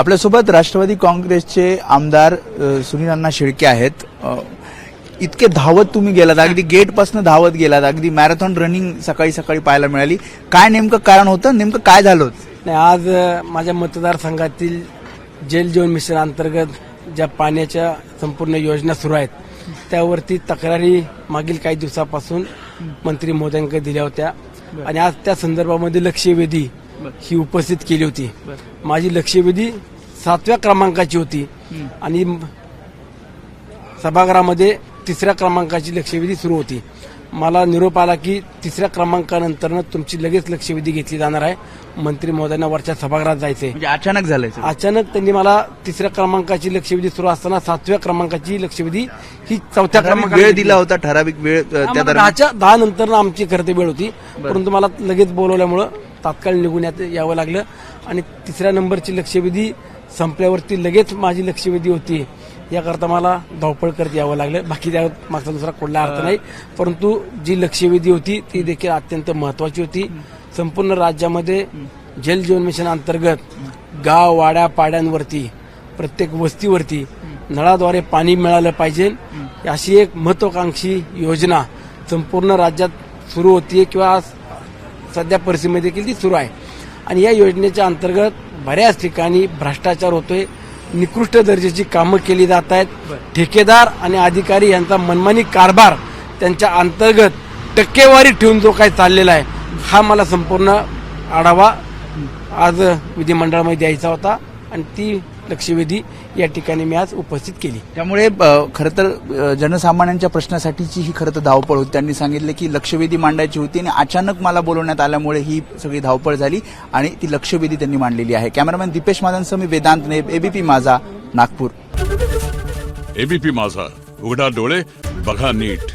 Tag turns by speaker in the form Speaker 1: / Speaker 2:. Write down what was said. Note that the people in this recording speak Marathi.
Speaker 1: आपल्यासोबत राष्ट्रवादी काँग्रेसचे आमदार सुनील अण्णा शेळके आहेत. इतके धावत तुम्ही गेलात, अगदी गेटपासून धावत गेलात, अगदी मॅरेथॉन रनिंग सकाळी सकाळी पाहायला मिळाली. काय नेमकं कारण होतं, नेमकं काय झालं होतं?
Speaker 2: नाही, आज माझ्या मतदारसंघातील जल जीवन मिशन अंतर्गत ज्या पाण्याच्या संपूर्ण योजना सुरू आहेत त्यावरती तक्रारी मागील काही दिवसापासून मंत्री महोदयांकडे दिल्या होत्या आणि आज त्या संदर्भामध्ये लक्षवेधी ही उपस्थित केली होती. माझी लक्षवेधी 7व्या क्रमांकाची होती आणि सभागृहामध्ये 3ऱ्या क्रमांकाची लक्षवेधी सुरू होती. मला निरोप आला की 3ऱ्या क्रमांकानंतर तुमची लगेच लक्षवेधी घेतली जाणार आहे. मंत्री महोदयांना वरच्या सभागृहात जायचंय.
Speaker 1: म्हणजे अचानक झालंय?
Speaker 2: अचानक त्यांनी मला 3ऱ्या क्रमांकाची लक्षवेधी सुरू असताना 7व्या क्रमांकाची लक्षवेधी ही 4थ्या क्रमांकाला
Speaker 1: वेळ दिला होता, ठराविक वेळ त्या दरम्यान
Speaker 2: 10 नंतर आमची खरं वेळ होती, परंतु मला लगेच बोलवल्यामुळं तात्काळ निघून यावं लागलं आणि 3ऱ्या नंबरची लक्षवेधी संपल्यावरती लगेच माझी लक्षवेधी होती. याकरता मला धावपळ करत यावं लागलं. बाकी त्या मागचा दुसरा कुठला अर्थ नाही, परंतु जी लक्षवेधी होती ती देखील अत्यंत महत्वाची होती. संपूर्ण राज्यामध्ये जल जीवन मिशन अंतर्गत गाव वाड्या पाड्यांवरती प्रत्येक वस्तीवरती नळाद्वारे पाणी मिळालं पाहिजे अशी एक महत्वाकांक्षी योजना संपूर्ण राज्यात सुरू होती किंवा सध्या परिस्थितीमध्ये देखील ती सुरू आहे. आणि या योजनेच्या अंतर्गत बऱ्याच ठिकाणी भ्रष्टाचार होतोय, निकृष्ट दर्जाची कामं केली जात आहेत. ठेकेदार आणि अधिकारी यांचा मनमानी कारभार त्यांच्या अंतर्गत टक्केवारी ठेवून जो काही चाललेला आहे हा मला संपूर्ण आढावा आज विधिमंडळामध्ये द्यायचा होता आणि ती लक्षवेधी या ठिकाणी मी आज उपस्थित केली.
Speaker 1: त्यामुळे खरं तर जनसामान्यांच्या प्रश्नासाठीची ही खरं तर धावपळ होती. त्यांनी सांगितलं की लक्षवेधी मांडायची होती आणि अचानक मला बोलवण्यात आल्यामुळे ही सगळी धावपळ झाली आणि ती लक्षवेधी त्यांनी मांडलेली आहे. कॅमेरामॅन दीपेश मादनसह मी वेदांत नेब, एबीपी माझा, नागपूर.
Speaker 3: एबीपी माझा, उघडा डोळे बघा नीट.